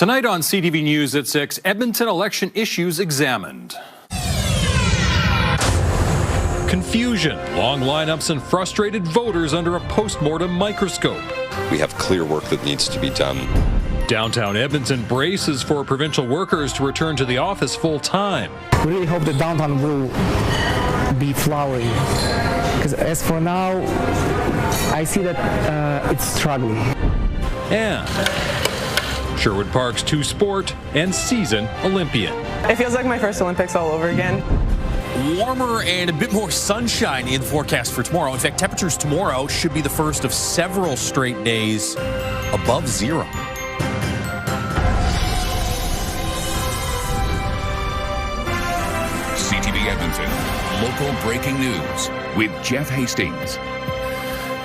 Tonight on CTV News at 6, Edmonton election issues examined. Confusion, long lineups and frustrated voters under a post-mortem microscope. We have clear work that needs to be done. Downtown Edmonton braces for provincial workers to return to the office full-time. We really hope that downtown will be flowery, because as for now, I see that it's struggling. And Sherwood Park's two-sport and season Olympian. It feels like my first Olympics all over again. Warmer and a bit more sunshine in the forecast for tomorrow. In fact, temperatures tomorrow should be the first of several straight days above zero. CTV Edmonton, local breaking news with Jeff Hastings.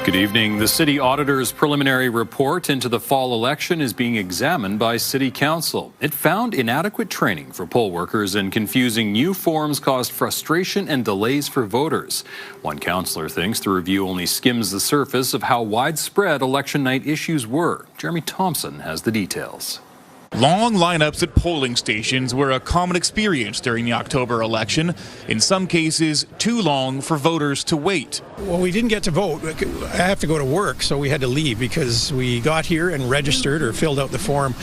Good evening. The city auditor's preliminary report into the fall election is being examined by City Council. It found inadequate training for poll workers and confusing new forms caused frustration and delays for voters. One councillor thinks the review only skims the surface of how widespread election night issues were. Jeremy Thompson has the details. Long lineups at polling stations were a common experience during the October election. In some cases, too long for voters to wait. Well, we didn't get to vote. I have to go to work, so we had to leave because we got here and registered or filled out the form.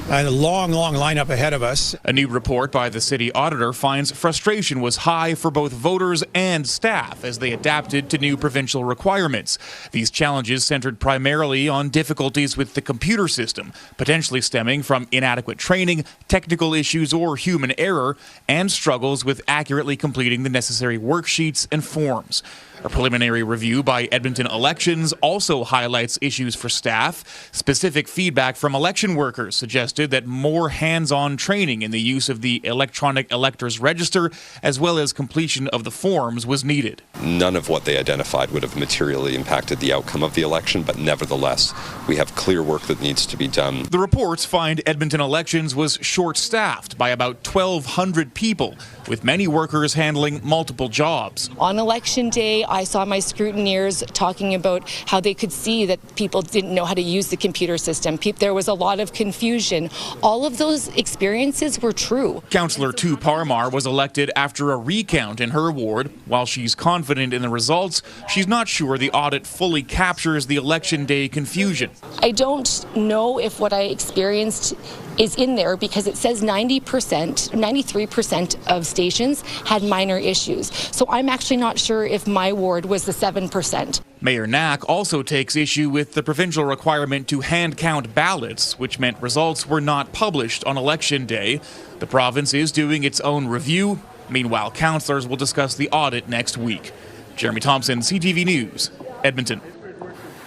And a long lineup ahead of us. A new report by the city auditor finds frustration was high for both voters and staff as they adapted to new provincial requirements. These challenges centered primarily on difficulties with the computer system, potentially stemming from inadequate training, technical issues, or human error, and struggles with accurately completing the necessary worksheets and forms. A preliminary review by Edmonton Elections also highlights issues for staff. Specific feedback from election workers suggested that more hands-on training in the use of the electronic electors register, as well as completion of the forms, was needed. None of what they identified would have materially impacted the outcome of the election, but nevertheless, we have clear work that needs to be done. The reports find Edmonton Elections was short-staffed by about 1,200 people, with many workers handling multiple jobs. On election day, I saw my scrutineers talking about how they could see that people didn't know how to use the computer system. There was a lot of confusion. All of those experiences were true. Councillor Tu Parmar was elected after a recount in her ward. While she's confident in the results, she's not sure the audit fully captures the election day confusion. I don't know if what I experienced is in there because it says 93% of stations had minor issues. So I'm actually not sure if my ward was the 7%. Mayor Knack also takes issue with the provincial requirement to hand count ballots, which meant results were not published on election day. The province is doing its own review. Meanwhile, councillors will discuss the audit next week. Jeremy Thompson, CTV News, Edmonton.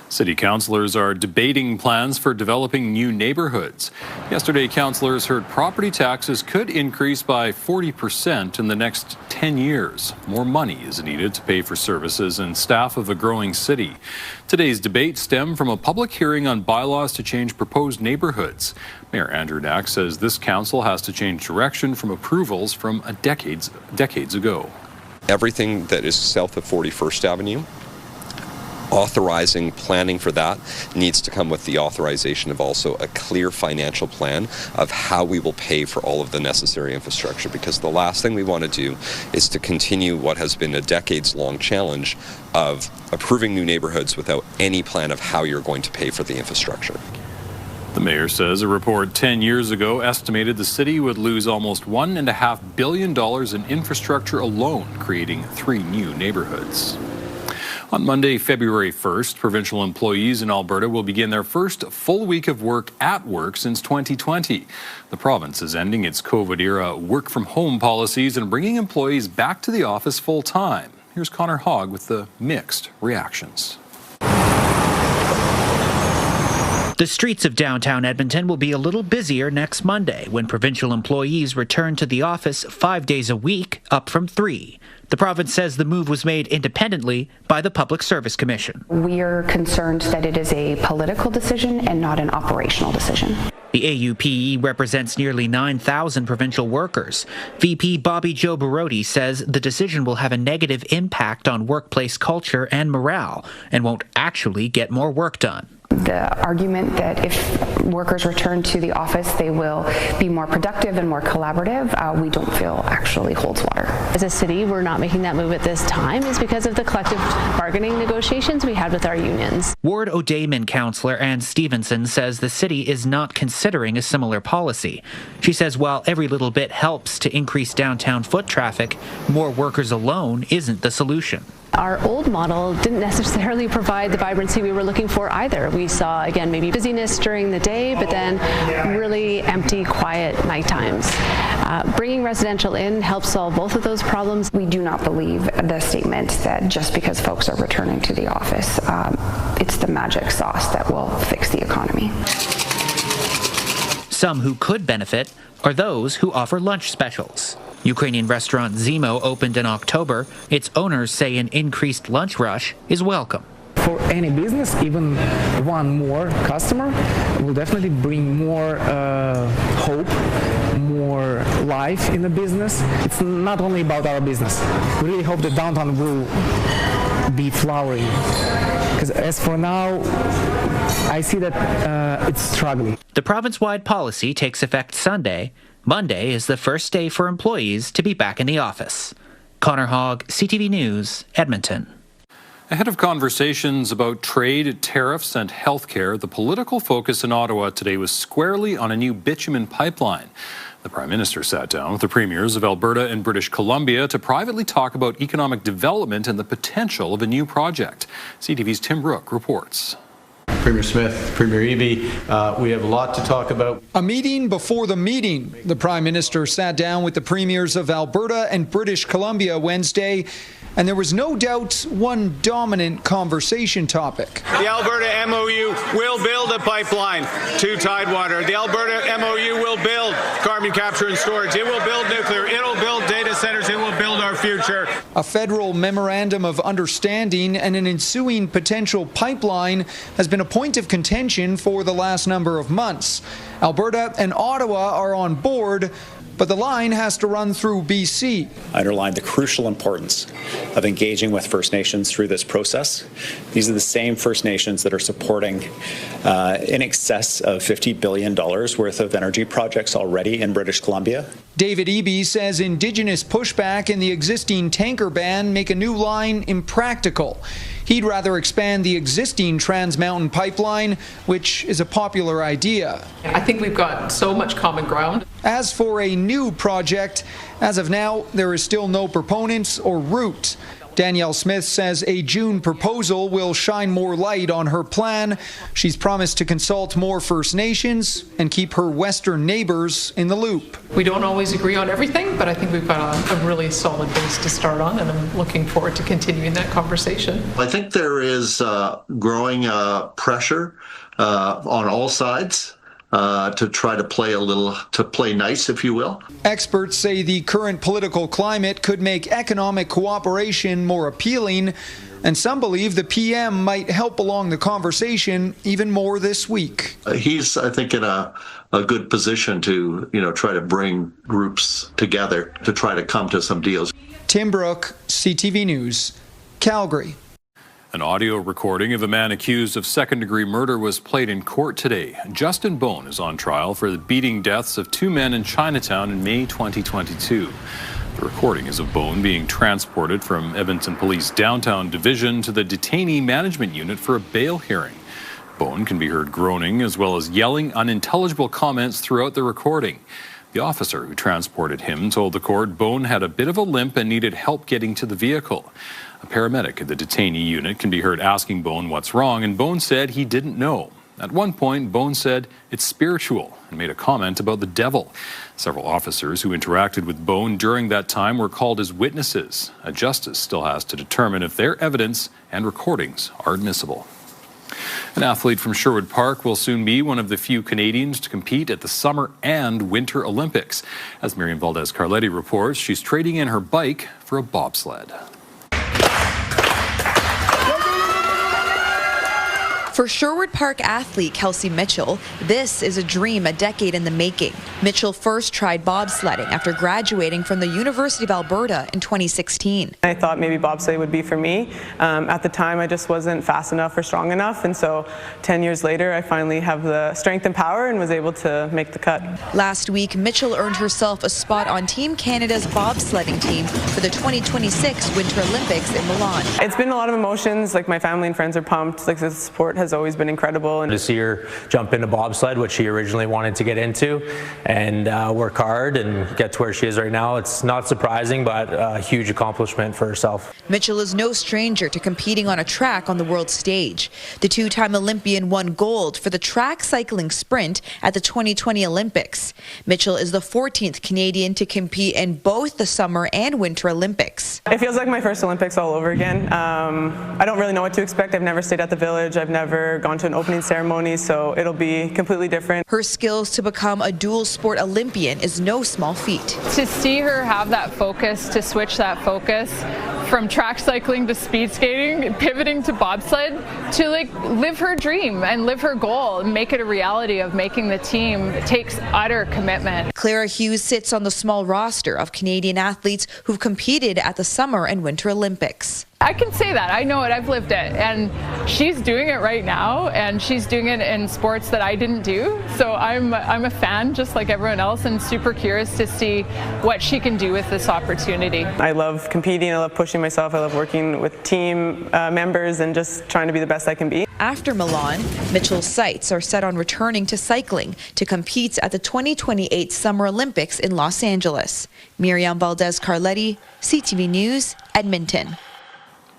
City councillors are debating plans for developing new neighbourhoods. Yesterday, councillors heard property taxes could increase by 40% in the next 10 years. More money is needed to pay for services and staff of a growing city. Today's debate stemmed from a public hearing on bylaws to change proposed neighbourhoods. Mayor Andrew Knack says this council has to change direction from approvals from decades ago. Everything that is south of 41st Avenue, authorizing planning for that needs to come with the authorization of also a clear financial plan of how we will pay for all of the necessary infrastructure, because the last thing we want to do is to continue what has been a decades-long challenge of approving new neighborhoods without any plan of how you're going to pay for the infrastructure. The mayor says a report 10 years ago estimated the city would lose almost $1.5 billion in infrastructure alone, creating 3 new neighborhoods. On Monday, February 1st, provincial employees in Alberta will begin their first full week of work at work since 2020. The province is ending its COVID-era work-from-home policies and bringing employees back to the office full-time. Here's Connor Hogg with the mixed reactions. The streets of downtown Edmonton will be a little busier next Monday when provincial employees return to the office 5 days a week, up from 3. The province says the move was made independently by the Public Service Commission. We are concerned that it is a political decision and not an operational decision. The AUPE represents nearly 9,000 provincial workers. VP Bobby Joe Barotti says the decision will have a negative impact on workplace culture and morale and won't actually get more work done. The argument that if workers return to the office, they will be more productive and more collaborative, we don't feel actually holds water. As a city, we're not making that move at this time is because of the collective bargaining negotiations we had with our unions. Ward O'Dayman councillor Ann Stevenson says the city is not considering a similar policy. She says while every little bit helps to increase downtown foot traffic, more workers alone isn't the solution. Our old model didn't necessarily provide the vibrancy we were looking for either. We saw, again, maybe busyness during the day, but then really empty, quiet night times. Bringing residential in helps solve both of those problems. We do not believe the statement that just because folks are returning to the office, it's the magic sauce that will fix the economy. Some who could benefit are those who offer lunch specials. Ukrainian restaurant Zimo opened in October. Its owners say an increased lunch rush is welcome. For any business, even one more customer will definitely bring more hope, more life in the business. It's not only about our business. We really hope that downtown will be flowering. Because as for now, I see that it's struggling. The province-wide policy takes effect Sunday. Monday is the first day for employees to be back in the office. Connor Hogg, CTV News, Edmonton. Ahead of conversations about trade, tariffs and healthcare, the political focus in Ottawa today was squarely on a new bitumen pipeline. The Prime Minister sat down with the premiers of Alberta and British Columbia to privately talk about economic development and the potential of a new project. CTV's Tim Brooke reports. Premier Smith, Premier Eby, we have a lot to talk about. A meeting before the meeting. The Prime Minister sat down with the premiers of Alberta and British Columbia Wednesday, and there was no doubt one dominant conversation topic. The Alberta MOU will build a pipeline to Tidewater. The Alberta MOU will build carbon capture and storage. It will build nuclear. It will build data centers. It will build our future. A federal memorandum of understanding and an ensuing potential pipeline has been a point of contention for the last number of months. Alberta and Ottawa are on board, but the line has to run through BC. I underlined the crucial importance of engaging with First Nations through this process. These are the same First Nations that are supporting in excess of $50 billion worth of energy projects already in British Columbia. David Eby says Indigenous pushback and the existing tanker ban make a new line impractical. He'd rather expand the existing Trans Mountain pipeline, which is a popular idea. I think we've got so much common ground. As for a new project, as of now, there is still no proponents or route. Danielle Smith says a June proposal will shine more light on her plan. She's promised to consult more First Nations and keep her Western neighbours in the loop. We don't always agree on everything, but I think we've got a really solid base to start on, and I'm looking forward to continuing that conversation. I think there is growing pressure on all sides to try to play nice, if you will. Experts say the current political climate could make economic cooperation more appealing, and some believe the PM might help along the conversation even more this week. He's, I think, in a good position to, try to bring groups together to try to come to some deals. Tim Brooke, CTV News, Calgary. An audio recording of a man accused of second-degree murder was played in court today. Justin Bone is on trial for the beating deaths of two men in Chinatown in May 2022. The recording is of Bone being transported from Edmonton Police Downtown Division to the Detainee Management Unit for a bail hearing. Bone can be heard groaning as well as yelling unintelligible comments throughout the recording. The officer who transported him told the court Bone had a bit of a limp and needed help getting to the vehicle. A paramedic at the detainee unit can be heard asking Bone what's wrong, and Bone said he didn't know. At one point, Bone said it's spiritual and made a comment about the devil. Several officers who interacted with Bone during that time were called as witnesses. A justice still has to determine if their evidence and recordings are admissible. An athlete from Sherwood Park will soon be one of the few Canadians to compete at the Summer and Winter Olympics. As Miriam Valdez-Carletti reports, she's trading in her bike for a bobsled. For Sherwood Park athlete Kelsey Mitchell, this is a dream a decade in the making. Mitchell first tried bobsledding after graduating from the University of Alberta in 2016. I thought maybe bobsleigh would be for me. At the time, I just wasn't fast enough or strong enough, and so 10 years later, I finally have the strength and power and was able to make the cut. Last week, Mitchell earned herself a spot on Team Canada's bobsledding team for the 2026 Winter Olympics in Milan. It's been a lot of emotions. Like, my family and friends are pumped. Like, the support has always been incredible. And to see her jump into bobsled, which she originally wanted to get into, and work hard and get to where she is right now, it's not surprising, but a huge accomplishment for herself. Mitchell is no stranger to competing on a track on the world stage. The two-time Olympian won gold for the track cycling sprint at the 2020 Olympics. Mitchell is the 14th Canadian to compete in both the Summer and Winter Olympics. It feels like my first Olympics all over again. I don't really know what to expect. I've never stayed at the Village. I've never gone to an opening ceremony, so it'll be completely different. Her skills to become a dual sport Olympian is no small feat. To see her have that focus, to switch that focus from track cycling to speed skating, pivoting to bobsled, to live her dream and live her goal and make it a reality of making the team, it takes utter commitment. Clara Hughes sits on the small roster of Canadian athletes who've competed at the Summer and Winter Olympics. I can say that. I know it. I've lived it. And she's doing it right now, and she's doing it in sports that I didn't do. So I'm a fan, just like everyone else, and super curious to see what she can do with this opportunity. I love competing. I love pushing myself. I love working with team members and just trying to be the best I can be. After Milan, Mitchell's sights are set on returning to cycling to compete at the 2028 Summer Olympics in Los Angeles. Miriam Valdez-Carletti, CTV News, Edmonton.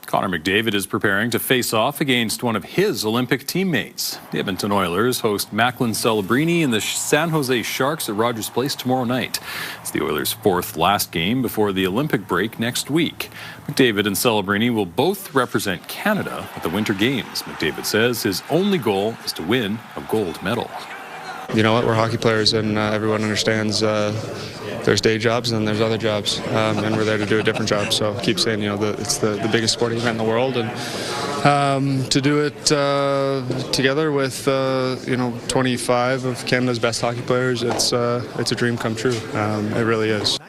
Connor McDavid is preparing to face off against one of his Olympic teammates. The Edmonton Oilers host Macklin Celebrini and the San Jose Sharks at Rogers Place tomorrow night. It's the Oilers' fourth last game before the Olympic break next week. McDavid and Celebrini will both represent Canada at the Winter Games. McDavid says his only goal is to win a gold medal. You know what, we're hockey players, and everyone understands there's day jobs and there's other jobs, and we're there to do a different job. So I keep saying, it's the biggest sporting event in the world, and to do it together with 25 of Canada's best hockey players, it's a dream come true. It really is.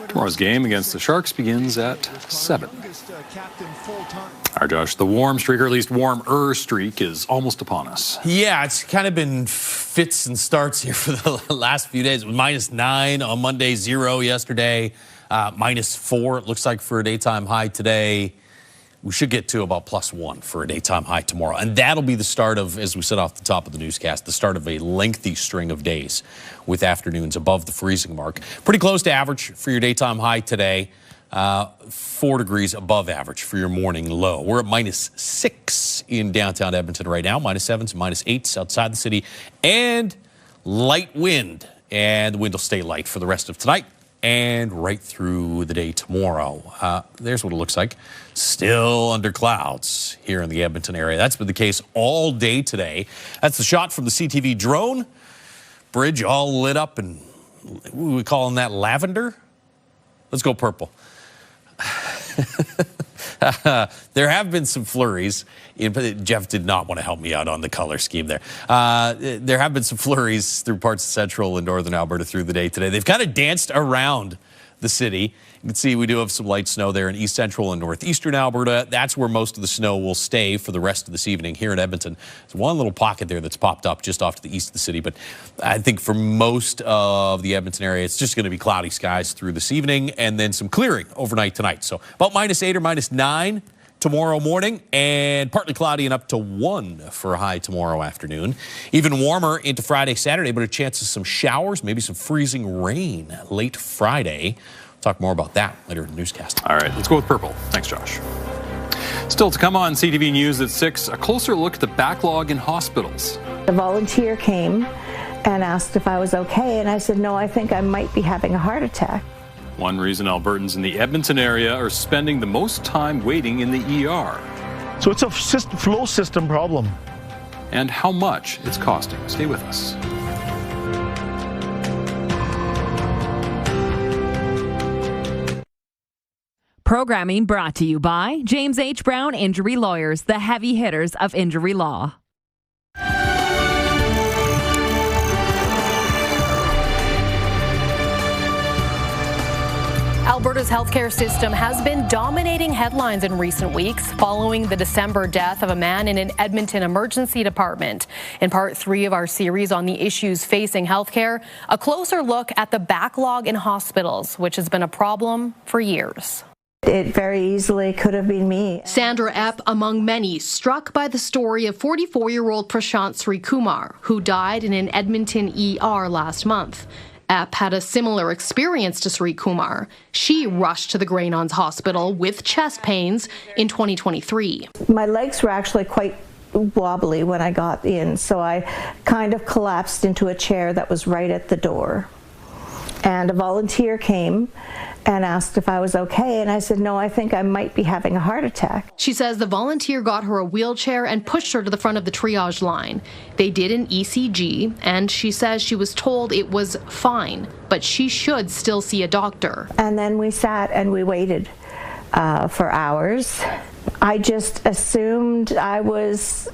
Tomorrow's game against the Sharks begins at 7. All right, Josh, the warm streak, or at least warmer streak, is almost upon us. Yeah, it's kind of been fits and starts here for the last few days. It was -9 on Monday, 0 yesterday, -4 it looks like for a daytime high today. We should get to about +1 for a daytime high tomorrow. And that'll be the start of, as we said off the top of the newscast, the start of a lengthy string of days with afternoons above the freezing mark. Pretty close to average for your daytime high today. 4 degrees above average for your morning low. We're at -6 in downtown Edmonton right now, -7s, -8s outside the city, and light wind. And the wind will stay light for the rest of tonight and right through the day tomorrow. There's what it looks like. Still under clouds here in the Edmonton area. That's been the case all day today. That's the shot from the CTV drone. Bridge all lit up, and we calling that lavender? Let's go purple. There have been some flurries. Jeff did not want to help me out on the color scheme there. There have been some flurries through parts of central and northern Alberta through the day today. They've kind of danced around the city. You can see we do have some light snow there in east central and northeastern Alberta. That's where most of the snow will stay for the rest of this evening here in Edmonton. There's one little pocket there that's popped up just off to the east of the city, but I think for most of the Edmonton area, it's just going to be cloudy skies through this evening and then some clearing overnight tonight. So about -8 or -9 tomorrow morning, and partly cloudy and up to 1 for a high tomorrow afternoon. Even warmer into Friday, Saturday, but a chance of some showers, maybe some freezing rain late Friday. Talk more about that later in the newscast. All right, let's go with purple. Thanks, Josh. Still to come on CTV News at 6, a closer look at the backlog in hospitals. A volunteer came and asked if I was okay, and I said, no, I think I might be having a heart attack. One reason Albertans in the Edmonton area are spending the most time waiting in the ER. So it's a flow system problem. And how much it's costing. Stay with us. Programming brought to you by James H. Brown Injury Lawyers, the heavy hitters of injury law. Alberta's healthcare system has been dominating headlines in recent weeks following the December death of a man in an Edmonton emergency department. In part 3 of our series on the issues facing healthcare, a closer look at the backlog in hospitals, which has been a problem for years. It very easily could have been me. Sandra Epp, among many, struck by the story of 44-year-old Prashant Srikumar, who died in an Edmonton ER last month. Epp had a similar experience to Srikumar. She rushed to the Grey-Nuns Hospital with chest pains in 2023. My legs were actually quite wobbly when I got in, so I kind of collapsed into a chair that was right at the door. And a volunteer came and asked if I was okay, and I said, no, I think I might be having a heart attack. She says the volunteer got her a wheelchair and pushed her to the front of the triage line. They did an ECG, and she says she was told it was fine, but she should still see a doctor. And then we sat and we waited for hours. I just assumed I was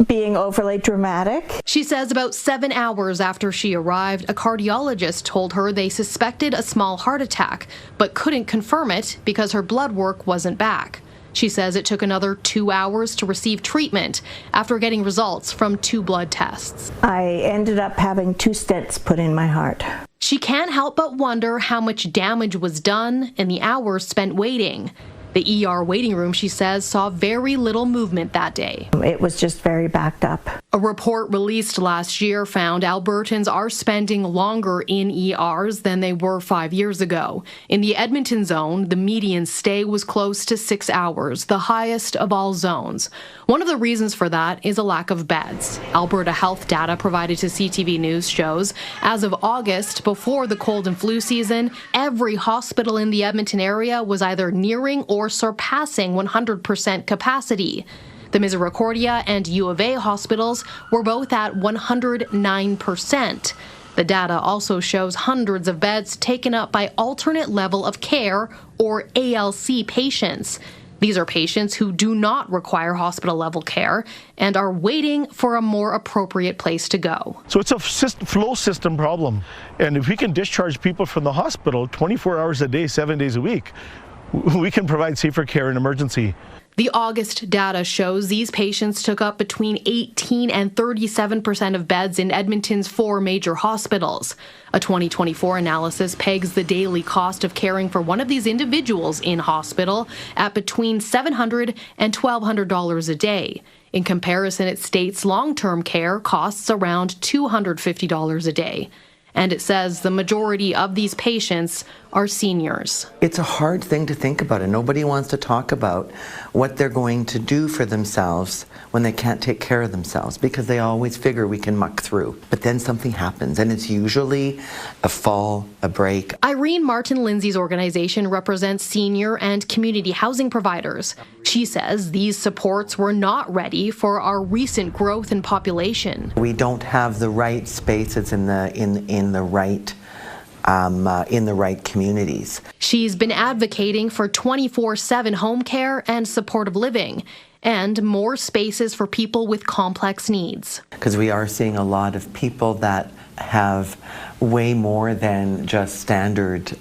being overly dramatic. She says about 7 hours after she arrived, a cardiologist told her they suspected a small heart attack, but couldn't confirm it because her blood work wasn't back. She says it took another 2 hours to receive treatment after getting results from 2 blood tests. I ended up having 2 stents put in my heart. She can't help but wonder how much damage was done in the hours spent waiting. The ER waiting room, she says, saw very little movement that day. It was just very backed up. A report released last year found Albertans are spending longer in ERs than they were 5 years ago. In the Edmonton zone, the median stay was close to 6 hours, the highest of all zones. One of the reasons for that is a lack of beds. Alberta health data provided to CTV News shows, as of August, before the cold and flu season, every hospital in the Edmonton area was either nearing or surpassing 100% capacity. The Misericordia and U of A hospitals were both at 109%. The data also shows hundreds of beds taken up by alternate level of care, or ALC patients. These are patients who do not require hospital-level care and are waiting for a more appropriate place to go. So it's a flow system problem. And if we can discharge people from the hospital 24 hours a day, 7 days a week, we can provide safer care in emergency. The August data shows these patients took up between 18 and 37% of beds in Edmonton's 4 major hospitals. A 2024 analysis pegs the daily cost of caring for one of these individuals in hospital at between $700 and $1,200 a day. In comparison, it states long-term care costs around $250 a day. And it says the majority of these patients are seniors. It's a hard thing to think about, and nobody wants to talk about what they're going to do for themselves when they can't take care of themselves, because they always figure we can muck through. But then something happens, and it's usually a fall, a break. Irene Martin-Lindsay's organization represents senior and community housing providers. She says these supports were not ready for our recent growth in population. We don't have the right spaces in the right communities. She's been advocating for 24/7 home care and supportive living, and more spaces for people with complex needs. Because we are seeing a lot of people that have way more than just standard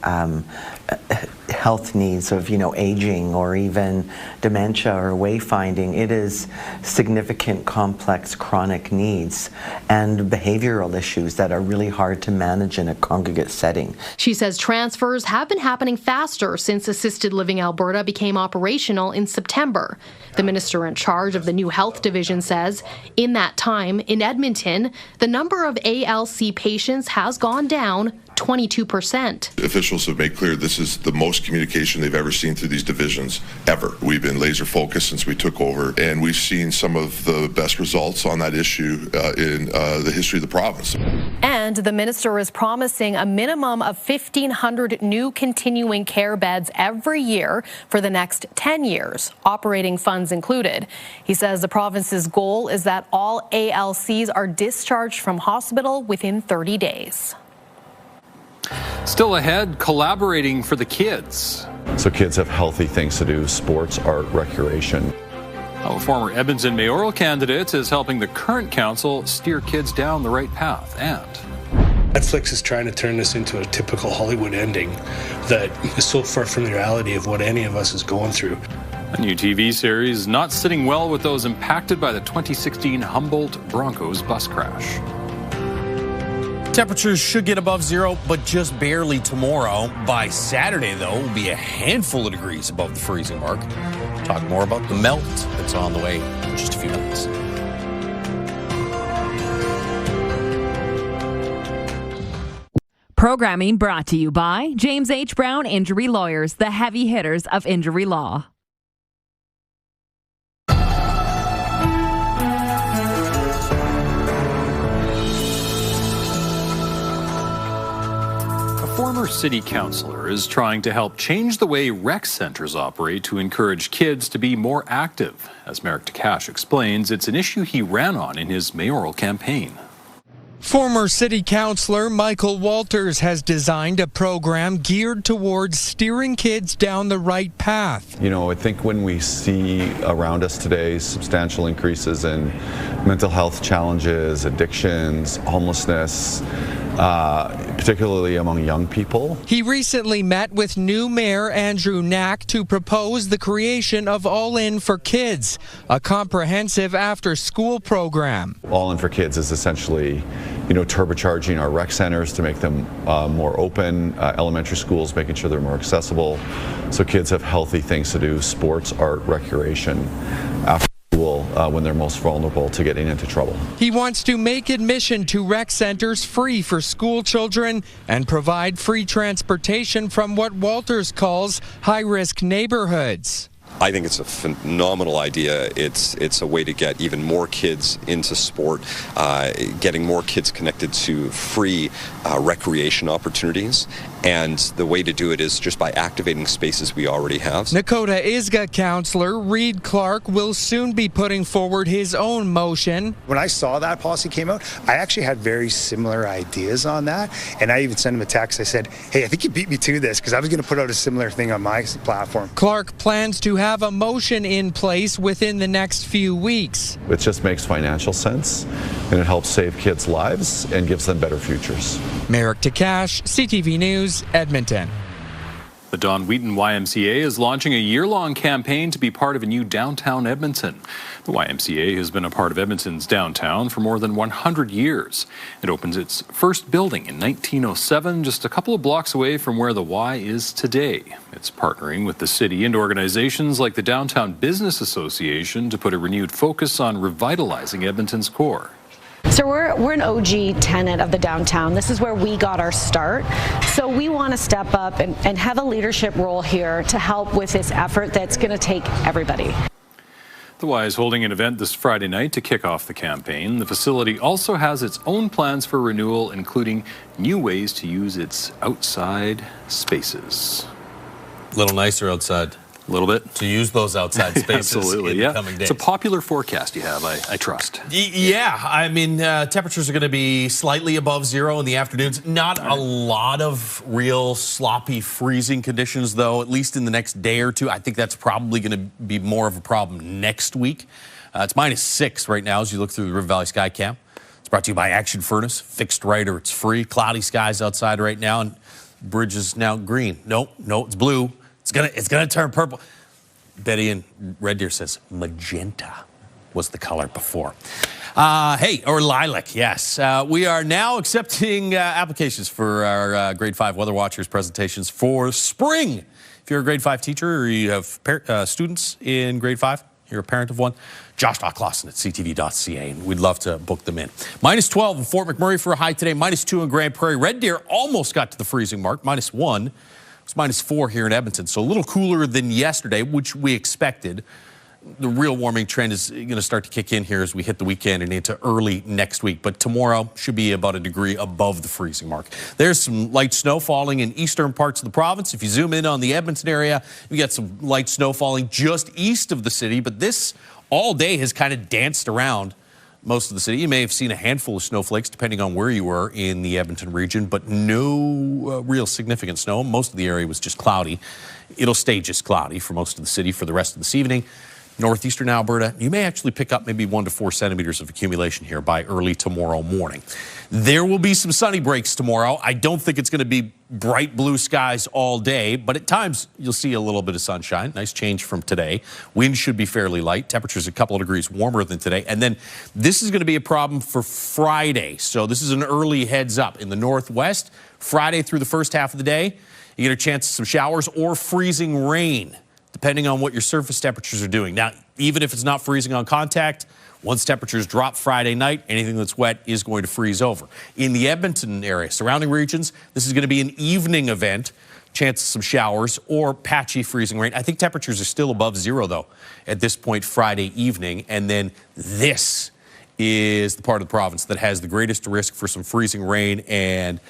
health needs of, aging or even dementia or wayfinding. It is significant, complex, chronic needs and behavioral issues that are really hard to manage in a congregate setting. She says transfers have been happening faster since Assisted Living Alberta became operational in September. The minister in charge of the new health division says in that time in Edmonton, the number of ALC patients has gone down 22%. Officials have made clear this is the most communication they've ever seen through these divisions ever. We've been laser focused since we took over, and we've seen some of the best results on that issue in the history of the province. And the minister is promising a minimum of 1,500 new continuing care beds every year for the next 10 years, operating funds included. He says the province's goal is that all ALCs are discharged from hospital within 30 days. Still ahead, collaborating for the kids. So kids have healthy things to do: sports, art, recreation. A former Edmonton mayoral candidate is helping the current council steer kids down the right path. And Netflix is trying to turn this into a typical Hollywood ending that is so far from the reality of what any of us is going through. a new TV series not sitting well with those impacted by the 2016 Humboldt Broncos bus crash. Temperatures should get above zero, but just barely tomorrow. By Saturday, though, will be a handful of degrees above the freezing mark. Talk more about the melt that's on the way in just a few minutes. Programming brought to you by James H. Brown Injury Lawyers, the heavy hitters of injury law. Former city councillor is trying to help change the way rec centres operate to encourage kids to be more active. As Merrick Takash explains, it's an issue he ran on in his mayoral campaign. Former city councillor Michael Walters has designed a program geared towards steering kids down the right path. You know, I think when we see around us today substantial increases in mental health challenges, addictions, homelessness, particularly among young people. He recently met with new Mayor Andrew Knack to propose the creation of All In for Kids, a comprehensive after-school program. All In for Kids is essentially, you know, turbocharging our rec centers to make them more open, elementary schools making sure they're more accessible, so kids have healthy things to do: sports, art, recreation, after school when they're most vulnerable to getting into trouble. He wants to make admission to rec centers free for school children and provide free transportation from what Walters calls high-risk neighborhoods. I think it's a phenomenal idea. It's a way to get even more kids into sport, getting more kids connected to free recreation opportunities. And the way to do it is just by activating spaces we already have. Nakota Isga councillor Reed Clark will soon be putting forward his own motion. When I saw that policy came out, I actually had very similar ideas on that. And I even sent him a text. I said, hey, I think you beat me to this, because I was going to put out a similar thing on my platform. Clark plans to have a motion in place within the next few weeks. It just makes financial sense, and it helps save kids' lives and gives them better futures. Merrick Takash, CTV News, Edmonton. The Don Wheaton YMCA is launching a year-long campaign to be part of a new downtown Edmonton. The YMCA has been a part of Edmonton's downtown for more than 100 years. It opens its first building in 1907, just a couple of blocks away from where the Y is today. It's partnering with the city and organizations like the Downtown Business Association to put a renewed focus on revitalizing Edmonton's core. So we're an OG tenant of the downtown. This is where we got our start. So we want to step up and have a leadership role here to help with this effort that's going to take everybody. The Y is holding an event this Friday night to kick off the campaign. The facility also has its own plans for renewal, including new ways to use its outside spaces. A little nicer outside. A little bit. To use those outside spaces. Absolutely, in yeah. the coming days. It's a popular forecast you have, I trust. Yeah, I mean, temperatures are going to be slightly above zero in the afternoons. Not a lot of real sloppy freezing conditions, though, at least in the next day or two. I think that's probably going to be more of a problem next week. It's -6 right now as you look through the River Valley Skycam. It's brought to you by Action Furnace. Fixed right or it's free. Cloudy skies outside right now, and bridge is now green. No, it's blue. It's gonna turn purple. Betty in Red Deer says magenta was the color before. Hey, or lilac, yes. We are now accepting applications for our Grade 5 Weather Watchers presentations for spring. If you're a Grade 5 teacher or you have students in Grade 5, you're a parent of one, Josh.Clausen at ctv.ca, and we'd love to book them in. -12 in Fort McMurray for a high today, -2 in Grand Prairie. Red Deer almost got to the freezing mark, -1. It's -4 here in Edmonton, so a little cooler than yesterday, which we expected. The real warming trend is going to start to kick in here as we hit the weekend and into early next week. But tomorrow should be about a degree above the freezing mark. There's some light snow falling in eastern parts of the province. If you zoom in on the Edmonton area, you get some light snow falling just east of the city. But this all day has kind of danced around most of the city. You may have seen a handful of snowflakes depending on where you were in the Edmonton region, but no real significant snow. Most of the area was just cloudy. It'll stay just cloudy for most of the city for the rest of this evening. Northeastern Alberta, you may actually pick up maybe 1 to 4 centimeters of accumulation here by early tomorrow morning. There will be some sunny breaks tomorrow. I don't think it's going to be bright blue skies all day, but at times you'll see a little bit of sunshine. Nice change from today. Wind should be fairly light. Temperatures a couple of degrees warmer than today. And then this is going to be a problem for Friday. So this is an early heads up. In the northwest, Friday through the first half of the day, you get a chance of some showers or freezing rain, depending on what your surface temperatures are doing. Now, even if it's not freezing on contact, once temperatures drop Friday night, anything that's wet is going to freeze over. In the Edmonton area, surrounding regions, this is going to be an evening event. Chance of some showers or patchy freezing rain. I think temperatures are still above zero, though, at this point Friday evening. And then this is the part of the province that has the greatest risk for some freezing rain, and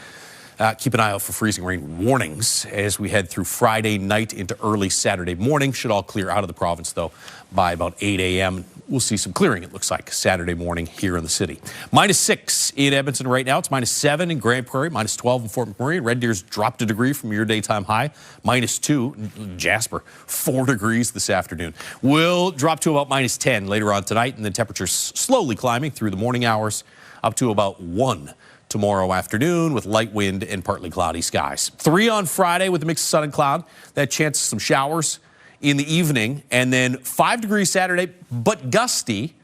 keep an eye out for freezing rain warnings as we head through Friday night into early Saturday morning. Should all clear out of the province, though, by about 8 a.m. We'll see some clearing, it looks like, Saturday morning here in the city. -6 in Edmonton right now. It's -7 in Grand Prairie, -12 in Fort McMurray. Red Deer's dropped a degree from your daytime high. -2 in Jasper, 4 degrees this afternoon. Will drop to about -10 later on tonight, and then temperatures slowly climbing through the morning hours up to about 1 tomorrow afternoon with light wind and partly cloudy skies. 3 on Friday with a mix of sun and cloud. That chance of some showers in the evening, and then 5 degrees Saturday, but gusty.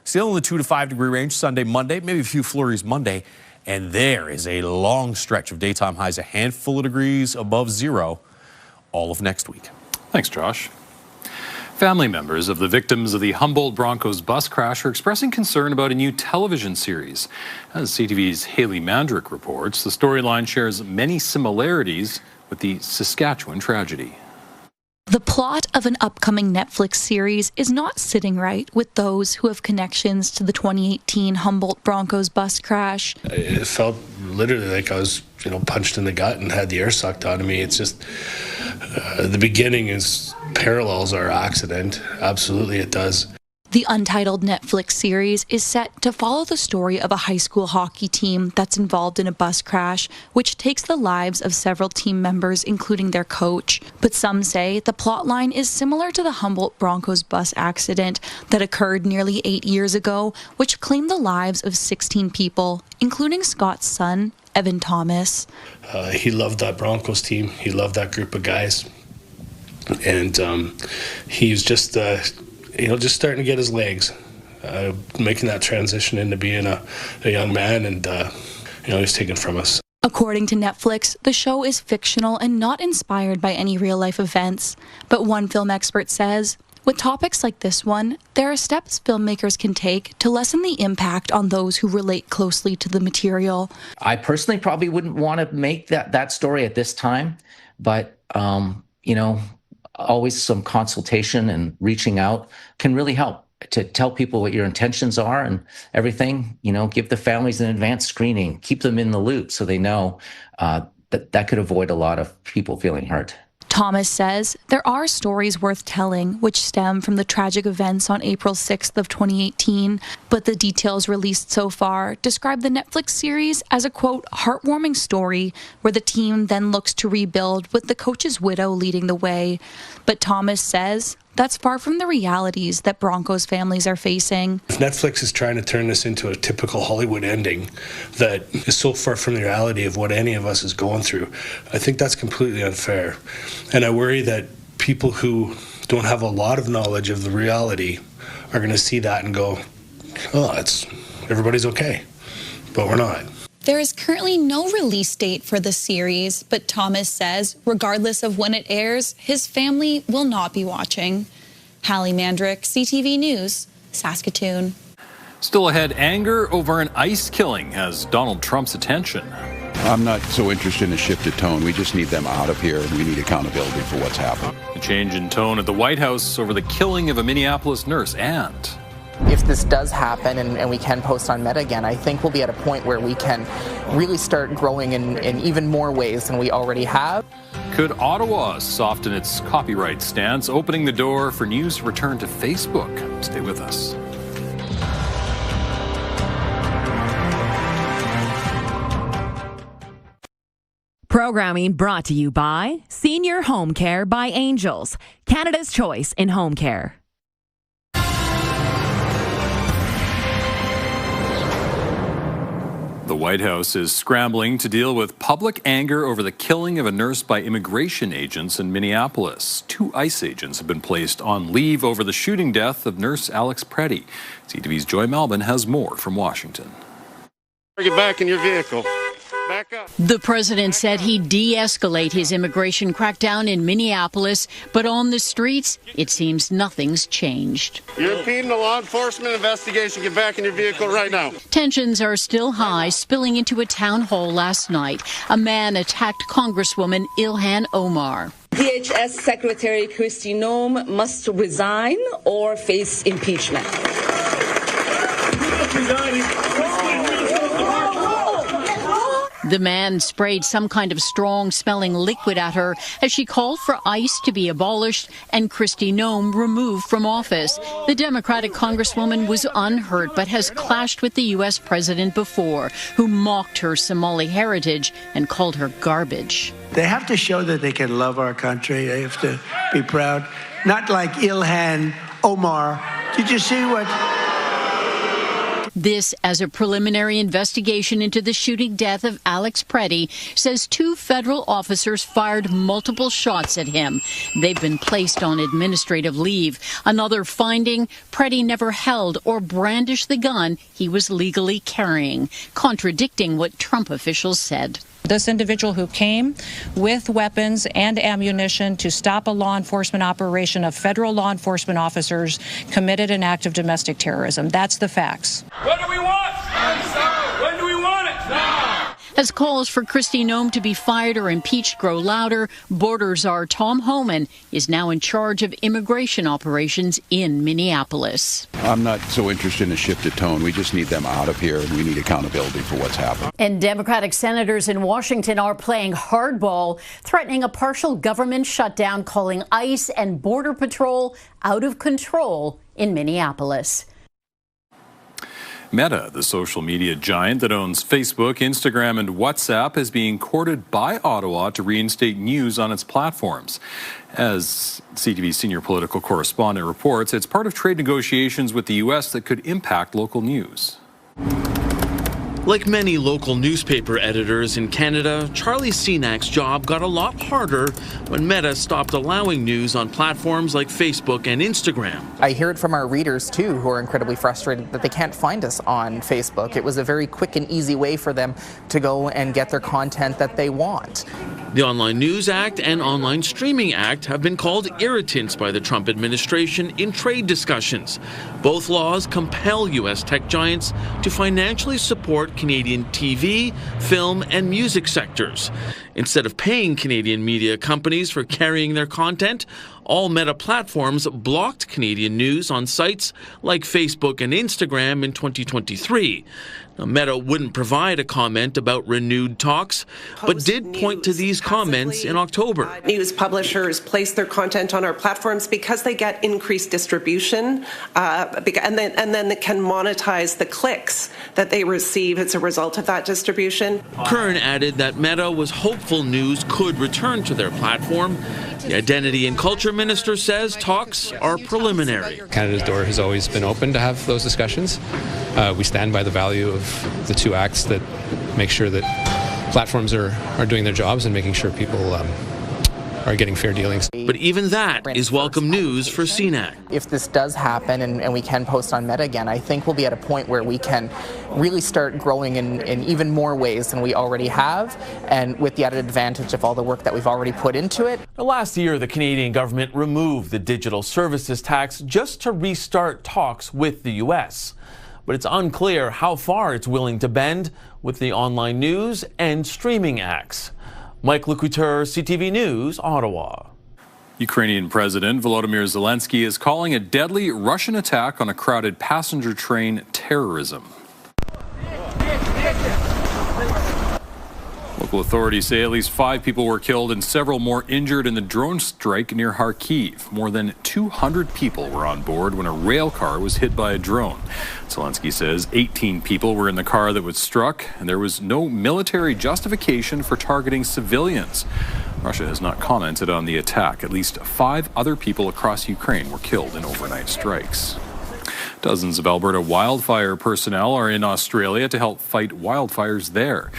Still in the 2 to 5 degree range Sunday, Monday, maybe a few flurries Monday. And there is a long stretch of daytime highs, a handful of degrees above zero all of next week. Thanks, Josh. Family members of the victims of the Humboldt Broncos bus crash are expressing concern about a new television series. As CTV's Haley Mandrick reports, the storyline shares many similarities with the Saskatchewan tragedy. The plot of an upcoming Netflix series is not sitting right with those who have connections to the 2018 Humboldt Broncos bus crash. It felt literally like I was, punched in the gut and had the air sucked out of me. It's just, the beginning parallels our accident. Absolutely it does. The untitled Netflix series is set to follow the story of a high school hockey team that's involved in a bus crash, which takes the lives of several team members, including their coach. But some say the plotline is similar to the Humboldt Broncos bus accident that occurred nearly 8 years ago, which claimed the lives of 16 people, including Scott's son, Evan Thomas. He loved that Broncos team. He loved that group of guys. And he was just starting to get his legs, making that transition into being a young man, and he was taken from us. According to Netflix, the show is fictional and not inspired by any real-life events. But one film expert says, with topics like this one, there are steps filmmakers can take to lessen the impact on those who relate closely to the material. I personally probably wouldn't want to make that story at this time, but, always some consultation and reaching out can really help to tell people what your intentions are and everything. Give the families an advanced screening, keep them in the loop so they know that could avoid a lot of people feeling hurt. Thomas says there are stories worth telling which stem from the tragic events on April 6th of 2018, but the details released so far describe the Netflix series as a, quote, heartwarming story where the team then looks to rebuild with the coach's widow leading the way. But Thomas says that's far from the realities that Broncos families are facing. If Netflix is trying to turn this into a typical Hollywood ending that is so far from the reality of what any of us is going through, I think that's completely unfair. And I worry that people who don't have a lot of knowledge of the reality are going to see that and go, oh, everybody's okay. But we're not. There is currently no release date for the series, but Thomas says, regardless of when it airs, his family will not be watching. Hallie Mandrick, CTV News, Saskatoon. Still ahead, anger over an ICE killing has Donald Trump's attention. I'm not so interested in a shift of tone. We just need them out of here. We need accountability for what's happened. A change in tone at the White House over the killing of a Minneapolis nurse, and if this does happen and we can post on Meta again, I think we'll be at a point where we can really start growing in even more ways than we already have. Could Ottawa soften its copyright stance, opening the door for news to return to Facebook? Stay with us. Programming brought to you by Senior Home Care by Angels, Canada's choice in home care. The White House is scrambling to deal with public anger over the killing of a nurse by immigration agents in Minneapolis. 2 ICE agents have been placed on leave over the shooting death of nurse Alex Preddy. CTV's Joy Malbin has more from Washington. Get back in your vehicle. Back up. The president said he'd de-escalate his immigration crackdown in Minneapolis, but on the streets, it seems nothing's changed. You're impeding a law enforcement investigation. Get back in your vehicle right now. Tensions are still high, spilling into a town hall last night. A man attacked Congresswoman Ilhan Omar. DHS Secretary Kristi Noem must resign or face impeachment. The man sprayed some kind of strong-smelling liquid at her as she called for ICE to be abolished and Kristi Noem removed from office. The Democratic Congresswoman was unhurt but has clashed with the U.S. president before, who mocked her Somali heritage and called her garbage. They have to show that they can love our country. They have to be proud. Not like Ilhan Omar. Did you see what... This as a preliminary investigation into the shooting death of Alex Preddy says 2 federal officers fired multiple shots at him. They've been placed on administrative leave. Another finding, Preddy never held or brandished the gun he was legally carrying, contradicting what Trump officials said. This individual who came with weapons and ammunition to stop a law enforcement operation of federal law enforcement officers committed an act of domestic terrorism. That's the facts. What do we want? When do we want it? Now. As calls for Kristi Noem to be fired or impeached grow louder, Border Czar Tom Homan is now in charge of immigration operations in Minneapolis. I'm not so interested in a shift of tone. We just need them out of here, and we need accountability for what's happened. And Democratic senators in Washington are playing hardball, threatening a partial government shutdown, calling ICE and Border Patrol out of control in Minneapolis. Meta, the social media giant that owns Facebook, Instagram, and WhatsApp, is being courted by Ottawa to reinstate news on its platforms. As CTV senior political correspondent reports, it's part of trade negotiations with the U.S. that could impact local news. Like many local newspaper editors in Canada, Charlie Senak's job got a lot harder when Meta stopped allowing news on platforms like Facebook and Instagram. I hear it from our readers, too, who are incredibly frustrated that they can't find us on Facebook. It was a very quick and easy way for them to go and get their content that they want. The Online News Act and Online Streaming Act have been called irritants by the Trump administration in trade discussions. Both laws compel U.S. tech giants to financially support Canadian TV, film, and music sectors. Instead of paying Canadian media companies for carrying their content, all Meta platforms blocked Canadian news on sites like Facebook and Instagram in 2023. Now, Meta wouldn't provide a comment about renewed talks, but did point to these comments in October. News publishers place their content on our platforms because they get increased distribution, and then they can monetize the clicks that they receive as a result of that distribution. Kern added that Meta was hopeful news could return to their platform. The Identity and Culture Minister says talks are preliminary. Canada's door has always been open to have those discussions. We stand by the value of the 2 acts that make sure that platforms are doing their jobs and making sure people are getting fair dealings. But even that is welcome news for CNAC. If this does happen and we can post on Meta again, I think we'll be at a point where we can really start growing in even more ways than we already have, and with the added advantage of all the work that we've already put into it. Last year, the Canadian government removed the digital services tax just to restart talks with the U.S. But it's unclear how far it's willing to bend with the Online News and Streaming Acts. Mike Lecouteur, CTV News, Ottawa. Ukrainian President Volodymyr Zelensky is calling a deadly Russian attack on a crowded passenger train terrorism. Local Local authorities say at least 5 people were killed and several more injured in the drone strike near Kharkiv. More than 200 people were on board when a rail car was hit by a drone. Zelensky says 18 people were in the car that was struck, and there was no military justification for targeting civilians. Russia has not commented on the attack. At least 5 other people across Ukraine were killed in overnight strikes. Dozens of Alberta wildfire personnel are in Australia to help fight wildfires there.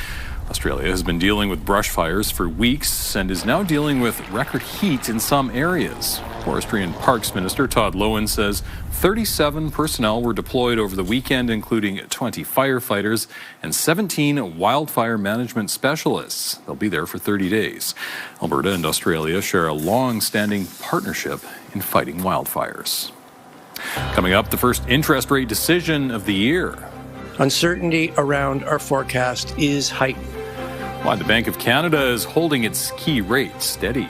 Australia has been dealing with brush fires for weeks and is now dealing with record heat in some areas. Forestry and Parks Minister Todd Loewen says 37 personnel were deployed over the weekend, including 20 firefighters and 17 wildfire management specialists. They'll be there for 30 days. Alberta and Australia share a long-standing partnership in fighting wildfires. Coming up, the first interest rate decision of the year. Uncertainty around our forecast is heightened. Why the Bank of Canada is holding its key rate steady.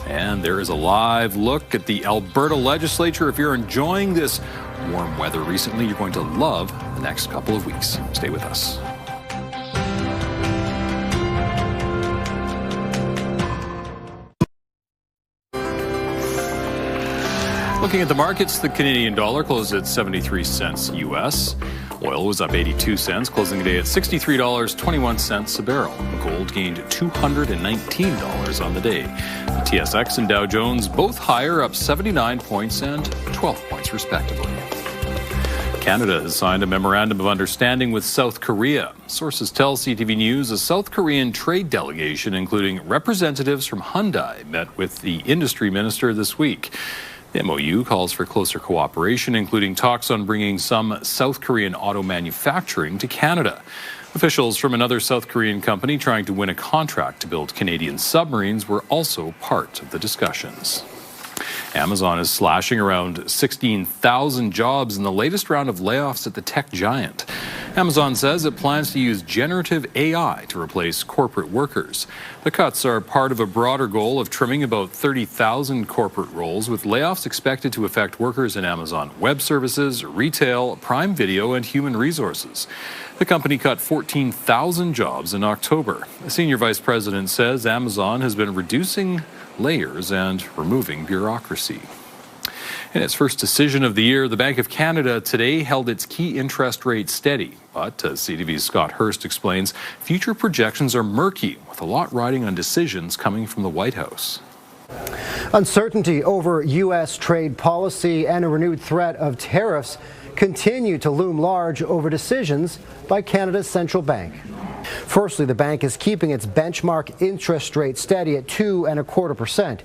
And there is a live look at the Alberta legislature. If you're enjoying this warm weather recently, you're going to love the next couple of weeks. Stay with us. Looking at the markets, the Canadian dollar closed at 73 cents U.S. Oil was up 82 cents, closing the day at $63.21 a barrel. Gold gained $219 on the day. The TSX and Dow Jones both higher, up 79 points and 12 points respectively. Canada has signed a memorandum of understanding with South Korea. Sources tell CTV News a South Korean trade delegation, including representatives from Hyundai, met with the industry minister this week. The MOU calls for closer cooperation, including talks on bringing some South Korean auto manufacturing to Canada. Officials from another South Korean company trying to win a contract to build Canadian submarines were also part of the discussions. Amazon is slashing around 16,000 jobs in the latest round of layoffs at the tech giant. Amazon says it plans to use generative AI to replace corporate workers. The cuts are part of a broader goal of trimming about 30,000 corporate roles, with layoffs expected to affect workers in Amazon Web Services, retail, Prime Video, and human resources. The company cut 14,000 jobs in October. A senior vice president says Amazon has been reducing layers and removing bureaucracy. In its first decision of the year, the Bank of Canada today held its key interest rate steady. But, as CTV's Scott Hurst explains, future projections are murky, with a lot riding on decisions coming from the White House. Uncertainty over U.S. trade policy and a renewed threat of tariffs continue to loom large over decisions by Canada's central bank. Firstly, the bank is keeping its benchmark interest rate steady at 2.25%.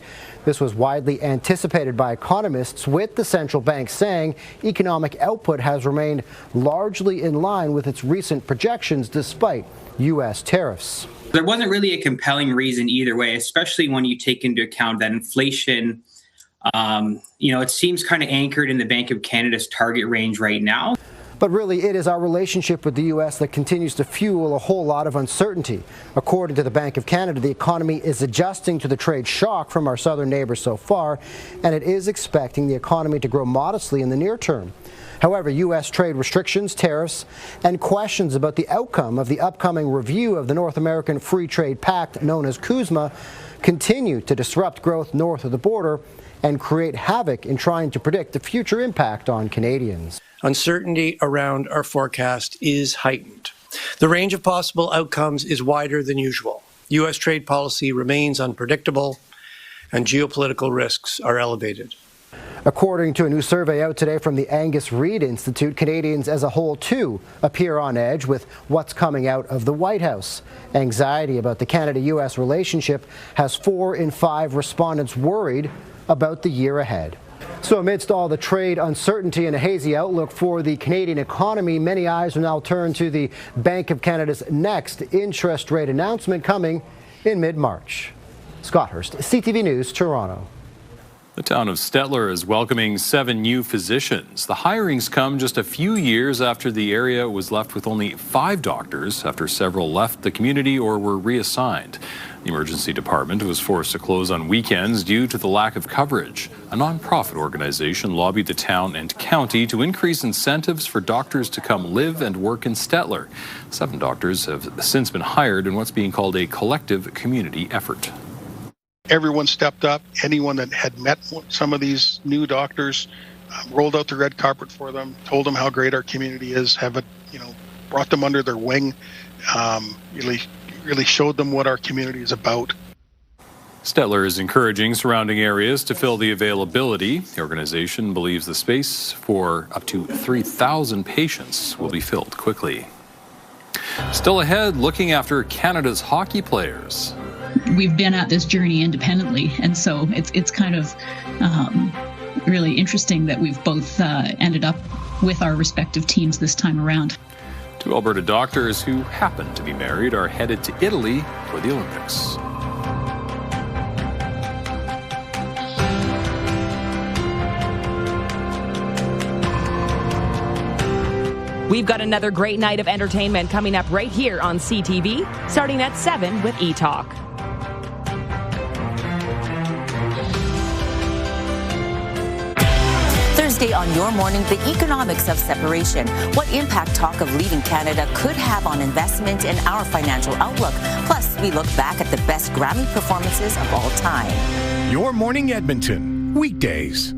This was widely anticipated by economists, with the central bank saying economic output has remained largely in line with its recent projections despite U.S. tariffs. There wasn't really a compelling reason either way, especially when you take into account that inflation, it seems kind of anchored in the Bank of Canada's target range right now. But really, it is our relationship with the U.S. that continues to fuel a whole lot of uncertainty. According to the Bank of Canada, the economy is adjusting to the trade shock from our southern neighbors so far, and it is expecting the economy to grow modestly in the near term. However, U.S. trade restrictions, tariffs, and questions about the outcome of the upcoming review of the North American Free Trade Pact, known as CUSMA, continue to disrupt growth north of the border and create havoc in trying to predict the future impact on Canadians. Uncertainty around our forecast is heightened. The range of possible outcomes is wider than usual. U.S. trade policy remains unpredictable, and geopolitical risks are elevated. According to a new survey out today from the Angus Reid Institute, Canadians as a whole, too, appear on edge with what's coming out of the White House. Anxiety about the Canada-U.S. relationship has 4 in 5 respondents worried about the year ahead. So amidst all the trade uncertainty and a hazy outlook for the Canadian economy, many eyes will now turn to the Bank of Canada's next interest rate announcement coming in mid-March. Scott Hurst, CTV News, Toronto. The town of Stettler is welcoming 7 new physicians. The hirings come just a few years after the area was left with only 5 doctors after several left the community or were reassigned. The emergency department was forced to close on weekends due to the lack of coverage. A nonprofit organization lobbied the town and county to increase incentives for doctors to come live and work in Stettler. 7 doctors have since been hired in what's being called a collective community effort. Everyone stepped up. Anyone that had met some of these new doctors rolled out the red carpet for them, told them how great our community is, brought them under their wing, really showed them what our community is about. Stettler is encouraging surrounding areas to fill the availability. The organization believes the space for up to 3,000 patients will be filled quickly. Still ahead, looking after Canada's hockey players. We've been at this journey independently, and so it's kind of really interesting that we've both ended up with our respective teams this time around. 2 Alberta doctors who happen to be married are headed to Italy for the Olympics. We've got another great night of entertainment coming up right here on CTV, starting at 7 with E-Talk. Thursday on Your Morning, the economics of separation. What impact talk of leaving Canada could have on investment and our financial outlook. Plus, we look back at the best Grammy performances of all time. Your Morning Edmonton, weekdays.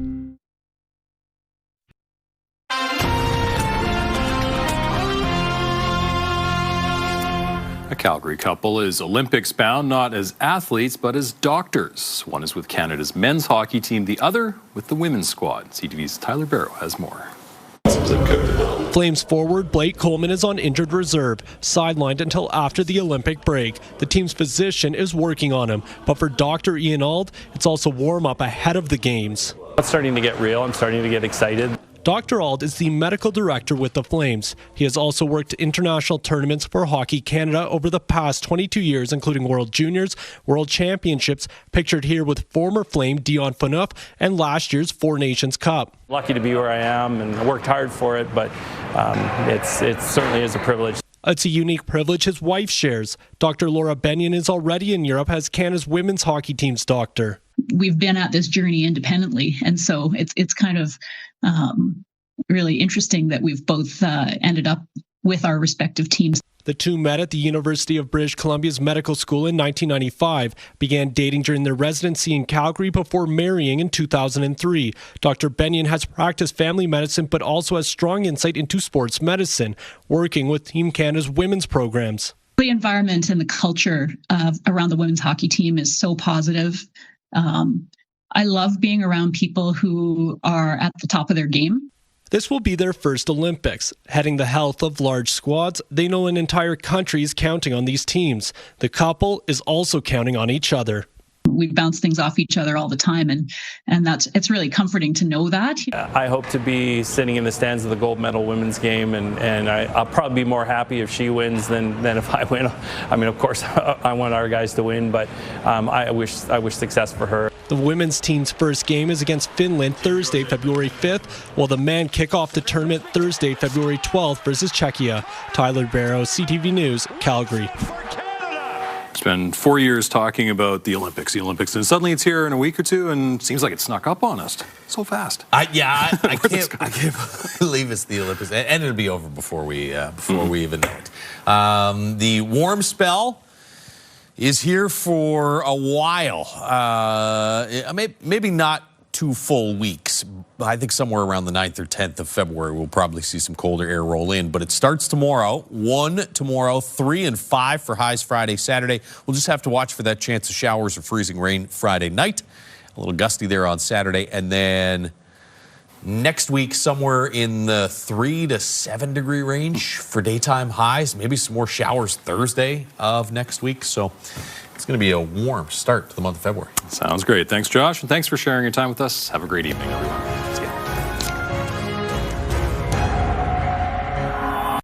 A Calgary couple is Olympics bound, not as athletes, but as doctors. One is with Canada's men's hockey team, the other with the women's squad. CTV's Tyler Barrow has more. Flames forward Blake Coleman is on injured reserve, sidelined until after the Olympic break. The team's physician is working on him, but for Dr. Ian Auld, it's also warm-up ahead of the games. It's starting to get real. I'm starting to get excited. Dr. Auld is the medical director with the Flames. He has also worked international tournaments for Hockey Canada over the past 22 years, including World Juniors, World Championships, pictured here with former Flame Dion Phaneuf and last year's Four Nations Cup. Lucky to be where I am, and I worked hard for it, but it certainly is a privilege. It's a unique privilege his wife shares. Dr. Laura Benyon is already in Europe as Canada's women's hockey team's doctor. We've been at this journey independently, and so it's kind of really interesting that we've both ended up with our respective teams. The two met at the University of British Columbia's medical school in 1995, began dating during their residency in Calgary before marrying in 2003. Dr. Benyon has practiced family medicine but also has strong insight into sports medicine, working with Team Canada's women's programs. The environment and the culture around the women's hockey team is so positive. I love being around people who are at the top of their game. This will be their first Olympics. Heading the health of large squads, they know an entire country is counting on these teams. The couple is also counting on each other. We bounce things off each other all the time, and it's really comforting to know that. I hope to be sitting in the stands of the gold medal women's game, and I'll probably be more happy if she wins than if I win. I mean, of course, I want our guys to win, but I wish success for her. The women's team's first game is against Finland Thursday, February 5th, while the men kick off the tournament Thursday, February 12th versus Czechia. Tyler Barrow, CTV News, Calgary. Spend 4 years talking about the Olympics, and suddenly it's here in a week or two, and it seems like it snuck up on us so fast. I can't believe it's the Olympics, and it'll be over before we even know it. The warm spell is here for a while, maybe not 2 full weeks. I think somewhere around the 9th or 10th of February, we'll probably see some colder air roll in. But it starts tomorrow, 1 tomorrow, 3 and 5 for highs Friday, Saturday. We'll just have to watch for that chance of showers or freezing rain Friday night. A little gusty there on Saturday. And then next week, somewhere in the 3 to 7 degree range for daytime highs. Maybe some more showers Thursday of next week. So it's going to be a warm start to the month of February. Sounds great. Thanks, Josh, and thanks for sharing your time with us. Have a great evening, everyone. See ya.